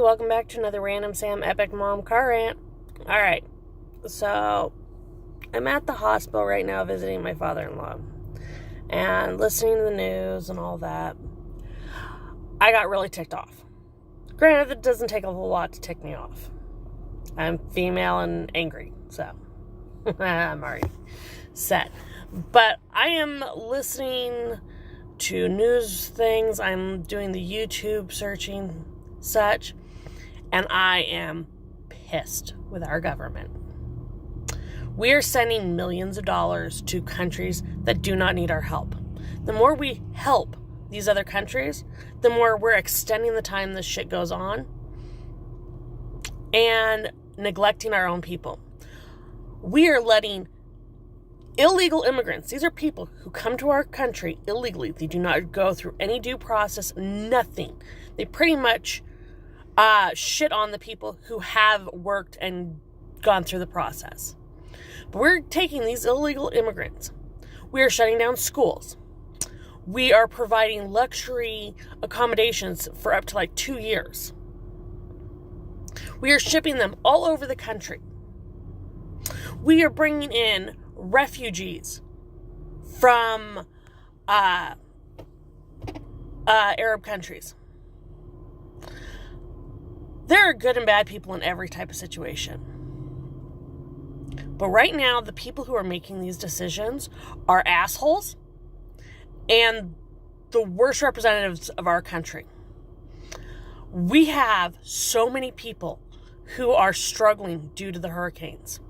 welcome back to another Random Sam Epic Mom Car Rant. Alright, so I'm at the hospital right now visiting my father-in-law and listening to the news and all that. I got really ticked off. Granted, it doesn't take a whole lot to tick me off. I'm female and angry, so I'm already set. But I am listening to news things, I'm doing the YouTube searching, such, and I am pissed with our government. We are sending millions of dollars to countries that do not need our help. The more we help these other countries, the more we're extending the time this shit goes on and neglecting our own people. We are letting illegal immigrants, these are people who come to our country illegally. They do not go through any due process, nothing. They pretty much shit on the people who have worked and gone through the process. But we're taking these illegal immigrants. We are shutting down schools. We are providing luxury accommodations for up to like 2 years. We are shipping them all over the country. We are bringing in refugees from Arab countries. There are good and bad people in every type of situation. But right now, the people who are making these decisions are assholes and the worst representatives of our country. We have so many people who are struggling due to the hurricanes.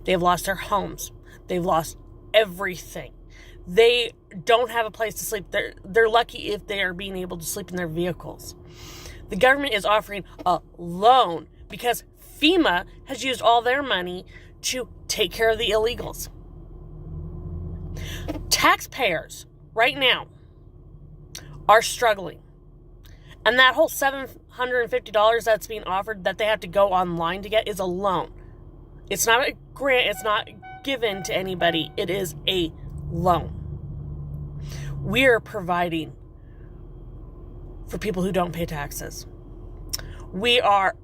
They've lost their homes. They've lost everything. They don't have a place to sleep. They're lucky if they are being able to sleep in their vehicles. The government is offering a loan because FEMA has used all their money to take care of the illegals. Taxpayers right now are struggling. And that whole $750 that's being offered that they have to go online to get is a loan. It's not a grant. It's not given to anybody. It is a loan. We are providing for people who don't pay taxes. We are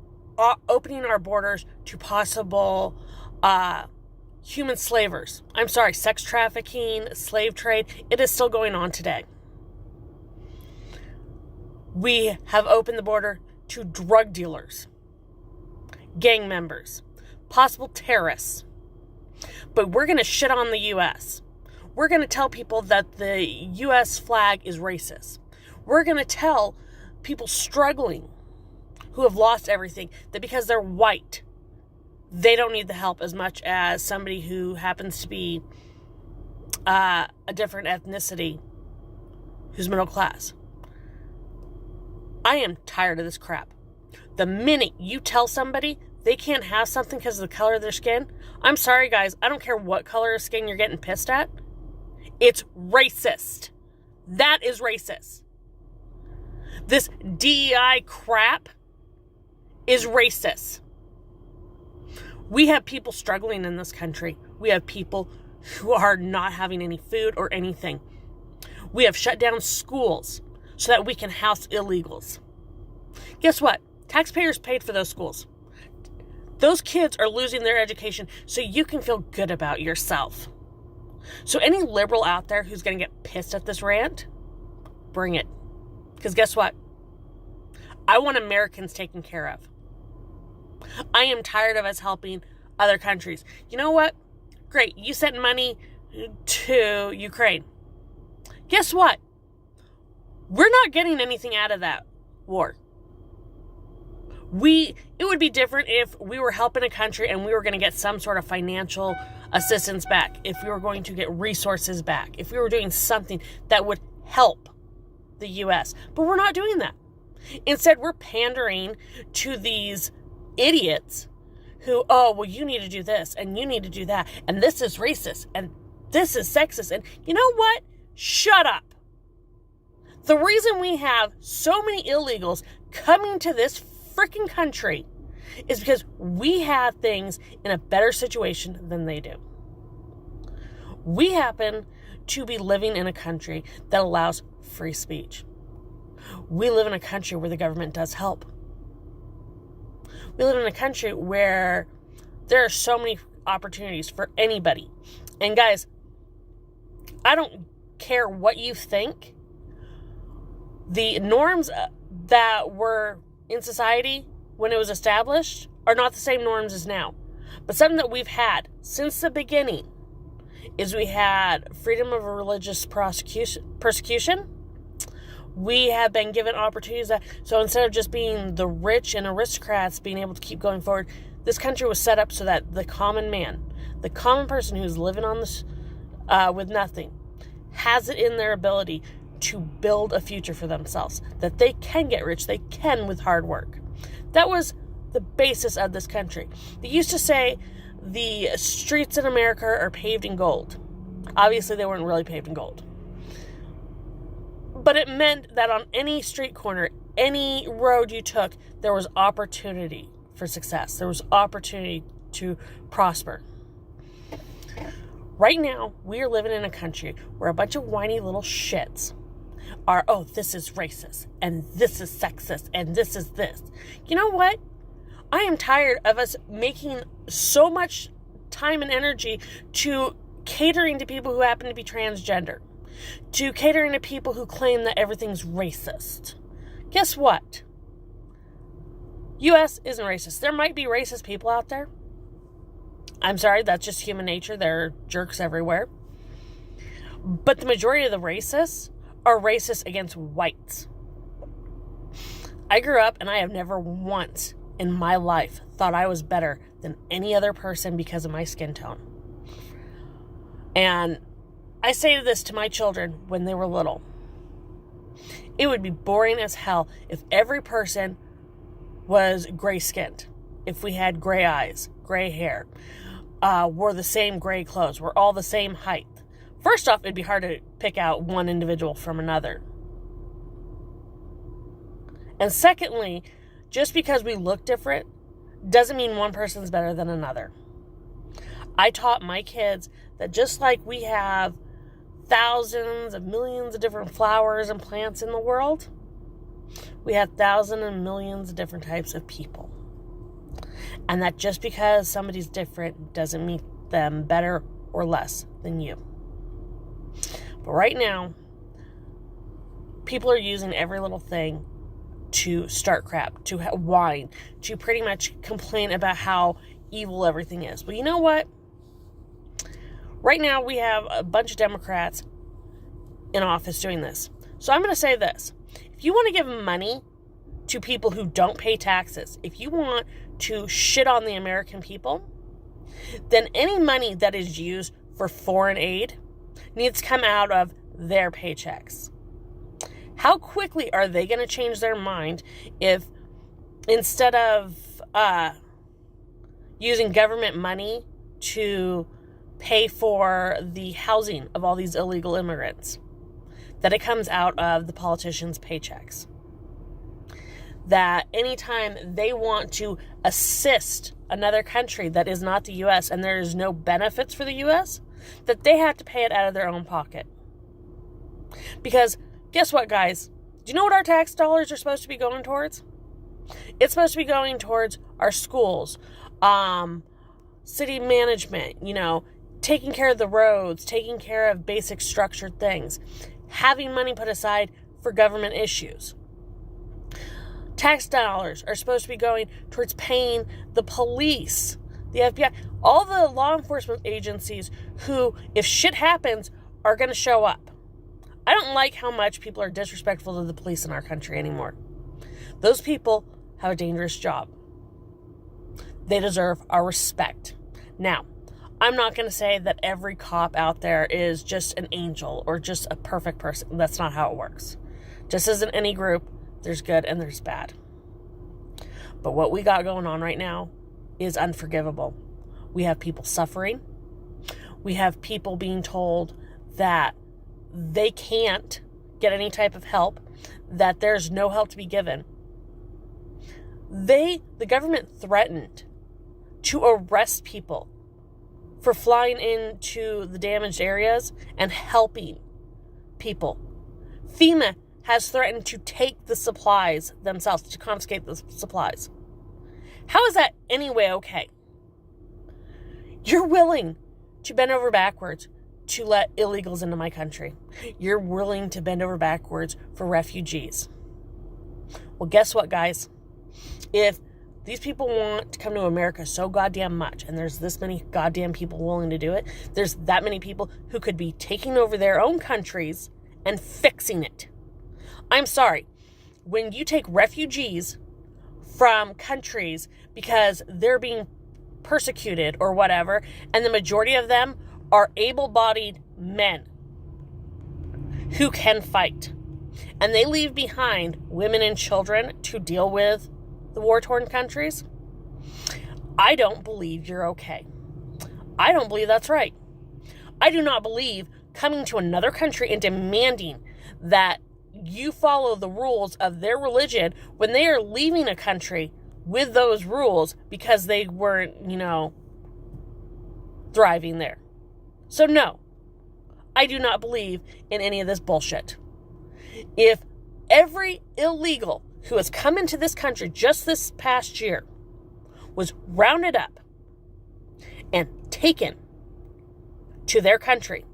opening our borders to possible human slavers. I'm sorry, sex trafficking, slave trade. It is still going on today. We have opened the border to drug dealers, gang members, possible terrorists. But we're going to shit on the U.S. We're going to tell people that the U.S. flag is racist. We're going to tell people struggling who have lost everything that because they're white, they don't need the help as much as somebody who happens to be a different ethnicity who's middle class. I am tired of this crap. The minute you tell somebody they can't have something because of the color of their skin, I'm sorry, guys. I don't care what color of skin you're getting pissed at. It's racist. That is racist. This DEI crap is racist. We have people struggling in this country. We have people who are not having any food or anything. We have shut down schools so that we can house illegals. Guess what? Taxpayers paid for those schools. Those kids are losing their education so you can feel good about yourself. So any liberal out there who's going to get pissed at this rant, bring it. Because guess what? I want Americans taken care of. I am tired of us helping other countries. You know what? Great. You sent money to Ukraine. Guess what? We're not getting anything out of that war. It would be different if we were helping a country and we were going to get some sort of financial assistance back, if we were going to get resources back, if we were doing something that would help the U.S. But we're not doing that. Instead, we're pandering to these idiots who, oh, well, you need to do this and you need to do that. And this is racist and this is sexist. And you know what? Shut up. The reason we have so many illegals coming to this freaking country is because we have things in a better situation than they do. We happen to be living in a country that allows free speech. We live in a country where the government does help. We live in a country where there are so many opportunities for anybody. And guys, I don't care what you think. The norms that were in society when it was established are not the same norms as now. But something that we've had since the beginning is we had freedom of religious persecution. We have been given opportunities so instead of just being the rich and aristocrats being able to keep going forward, this country was set up so that the common man, the common person who's living on this with nothing, has it in their ability to build a future for themselves, that they can get rich, they can with hard work. That was the basis of this country. They used to say the streets in America are paved in gold. Obviously, they weren't really paved in gold. But it meant that on any street corner, any road you took, there was opportunity for success. There was opportunity to prosper. Right now, we are living in a country where a bunch of whiny little shits are, oh, this is racist, and this is sexist, and this is this. You know what? I am tired of us making so much time and energy to catering to people who happen to be transgender, to catering to people who claim that everything's racist. Guess what? U.S. isn't racist. There might be racist people out there. I'm sorry, that's just human nature. There are jerks everywhere. But the majority of the racists are racist against whites. I grew up and I have never once in my life thought I was better than any other person because of my skin tone. And I say this to my children when they were little. It would be boring as hell if every person was gray-skinned, if we had gray eyes, gray hair, wore the same gray clothes, were all the same height. First off, it'd be hard to pick out one individual from another. And secondly, just because we look different doesn't mean one person's better than another. I taught my kids that just like we have thousands of millions of different flowers and plants in the world, we have thousands and millions of different types of people. And that just because somebody's different doesn't make them better or less than you. But right now, people are using every little thing to start crap, to whine, to pretty much complain about how evil everything is. But you know what? Right now, we have a bunch of Democrats in office doing this. So I'm going to say this. If you want to give money to people who don't pay taxes, if you want to shit on the American people, then any money that is used for foreign aid needs to come out of their paychecks. How quickly are they going to change their mind if instead of using government money to pay for the housing of all these illegal immigrants, that it comes out of the politicians' paychecks? That anytime they want to assist another country that is not the U.S. and there is no benefits for the U.S., that they have to pay it out of their own pocket. Because guess what, guys? Do you know what our tax dollars are supposed to be going towards? It's supposed to be going towards our schools, city management, taking care of the roads, taking care of basic structured things, having money put aside for government issues. Tax dollars are supposed to be going towards paying the police, the FBI, all the law enforcement agencies who, if shit happens, are going to show up. I don't like how much people are disrespectful to the police in our country anymore. Those people have a dangerous job. They deserve our respect. Now, I'm not going to say that every cop out there is just an angel or just a perfect person. That's not how it works. Just as in any group, there's good and there's bad. But what we got going on right now is unforgivable. We have people suffering. We have people being told that they can't get any type of help, that there's no help to be given. The government threatened to arrest people for flying into the damaged areas and helping people. FEMA has threatened to take the supplies themselves, to confiscate the supplies. How is that anyway okay? You're willing to bend over backwards to let illegals into my country. You're willing to bend over backwards for refugees. Well, guess what, guys? If these people want to come to America so goddamn much, and there's this many goddamn people willing to do it, there's that many people who could be taking over their own countries and fixing it. I'm sorry. When you take refugees from countries because they're being persecuted or whatever, and the majority of them are able-bodied men who can fight, and they leave behind women and children to deal with the war-torn countries, I don't believe you're okay. I don't believe that's right. I do not believe coming to another country and demanding that you follow the rules of their religion when they are leaving a country with those rules because they weren't, thriving there. So no, I do not believe in any of this bullshit. If every illegal who has come into this country just this past year was rounded up and taken to their country,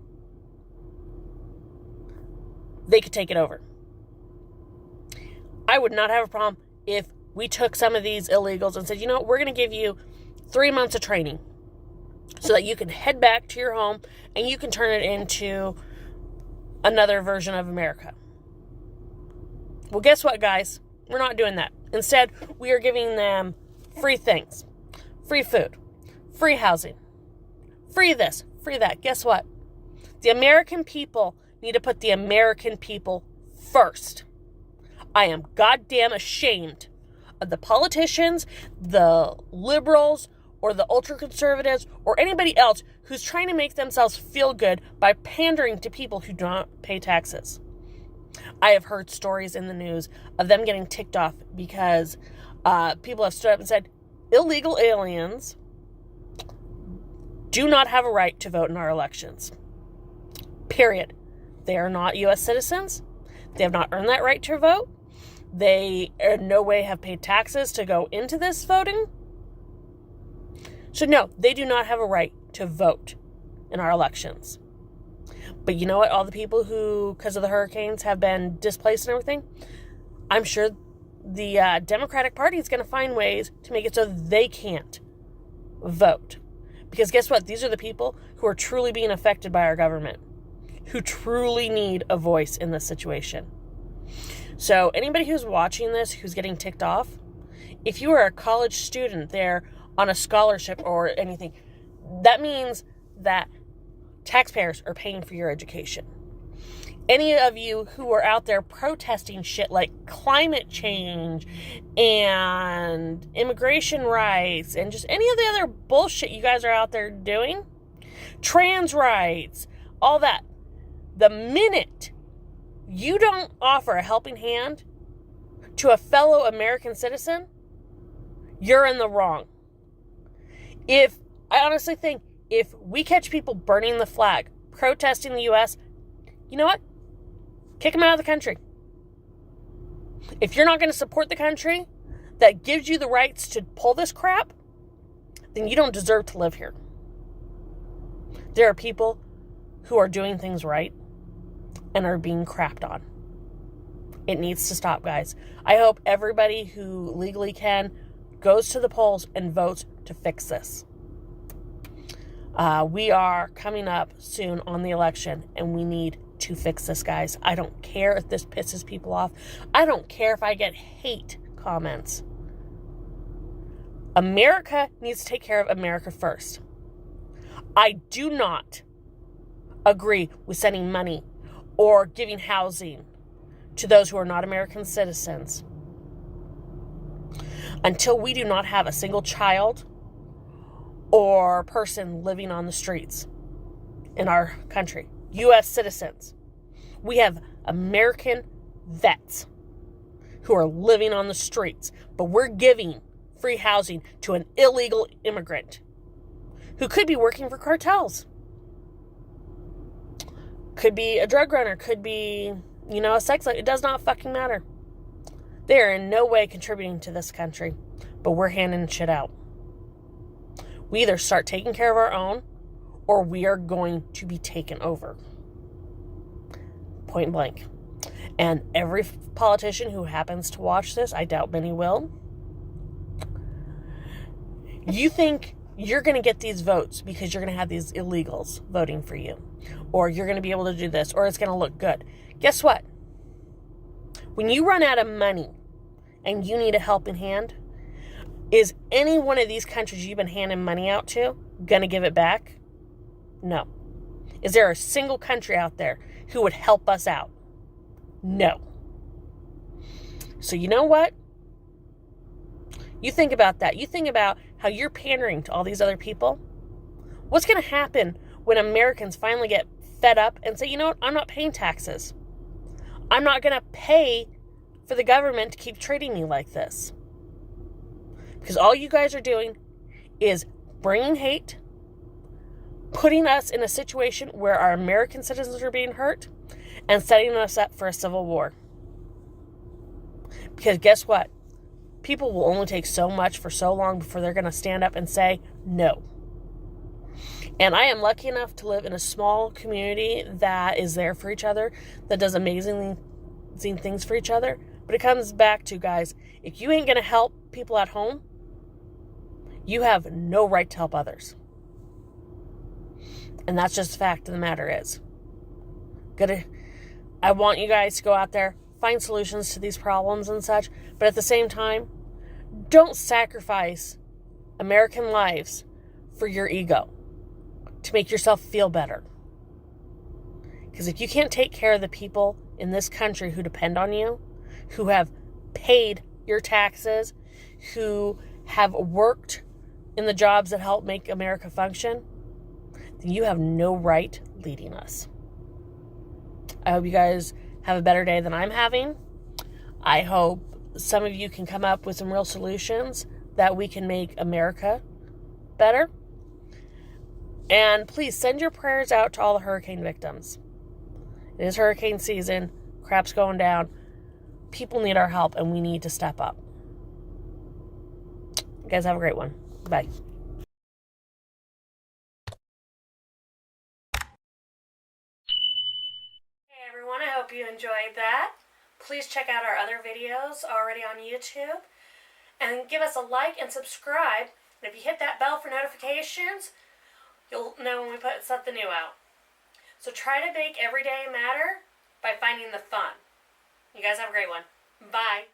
they could take it over. I would not have a problem if we took some of these illegals and said, we're going to give you 3 months of training so that you can head back to your home and you can turn it into another version of America. Well, guess what, guys? We're not doing that. Instead, we are giving them free things, free food, free housing, free this, free that. Guess what? The American people need to put the American people first. I am goddamn ashamed of the politicians, the liberals, or the ultra-conservatives, or anybody else who's trying to make themselves feel good by pandering to people who do not pay taxes. I have heard stories in the news of them getting ticked off because people have stood up and said, illegal aliens do not have a right to vote in our elections. Period. They are not U.S. citizens. They have not earned that right to vote. They in no way have paid taxes to go into this voting. So no, they do not have a right to vote in our elections. But you know what? All the people who, because of the hurricanes, have been displaced and everything, I'm sure the Democratic Party is going to find ways to make it so they can't vote. Because guess what? These are the people who are truly being affected by our government, who truly need a voice in this situation. So anybody who's watching this, who's getting ticked off, if you are a college student there on a scholarship or anything, that means that taxpayers are paying for your education. Any of you who are out there protesting shit like climate change and immigration rights and just any of the other bullshit you guys are out there doing, trans rights, all that, the minute you don't offer a helping hand to a fellow American citizen, you're in the wrong. I honestly think if we catch people burning the flag, protesting the U.S., you know what? Kick them out of the country. If you're not going to support the country that gives you the rights to pull this crap, then you don't deserve to live here. There are people who are doing things right and are being crapped on. It needs to stop, guys. I hope everybody who legally can goes to the polls and votes to fix this. We are coming up soon on the election, and we need to fix this, guys. I don't care if this pisses people off. I don't care if I get hate comments. America needs to take care of America first. I do not agree with sending money or giving housing to those who are not American citizens until we do not have a single child or person living on the streets in our country. U.S. citizens. We have American vets who are living on the streets, but we're giving free housing to an illegal immigrant who could be working for cartels. Could be a drug runner, could be, a sex slave. It does not fucking matter. They are in no way contributing to this country. but we're handing shit out. We either start taking care of our own, or we are going to be taken over. Point blank. And every politician who happens to watch this, I doubt many will, you think you're going to get these votes because you're going to have these illegals voting for you, or you're going to be able to do this, or it's going to look good. Guess what? When you run out of money and you need a helping hand, is any one of these countries you've been handing money out to going to give it back? No. Is there a single country out there who would help us out? No. So you know what? You think about that. You think about how you're pandering to all these other people. What's going to happen when Americans finally get fed up and say, you know what, I'm not paying taxes. I'm not going to pay for the government to keep treating me like this. Because all you guys are doing is bringing hate, putting us in a situation where our American citizens are being hurt, and setting us up for a civil war. Because guess what? People will only take so much for so long before they're going to stand up and say no. And I am lucky enough to live in a small community that is there for each other, that does amazing things for each other. But it comes back to, guys, if you ain't going to help people at home, you have no right to help others. And that's just the fact of the matter is. I want you guys to go out there, find solutions to these problems and such, but at the same time, don't sacrifice American lives for your ego to make yourself feel better. Because if you can't take care of the people in this country who depend on you, who have paid your taxes, who have worked in the jobs that help make America function, then you have no right leading us. I hope you guys have a better day than I'm having. I hope some of you can come up with some real solutions that we can make America better. And please send your prayers out to all the hurricane victims. It is hurricane season. Crap's going down. People need our help, and we need to step up. You guys have a great one. Bye. Hey everyone, I hope you enjoyed that. Please check out our other videos already on YouTube. And give us a like and subscribe. And if you hit that bell for notifications, you'll know when we put something new out. So try to make every day matter by finding the fun. You guys have a great one. Bye.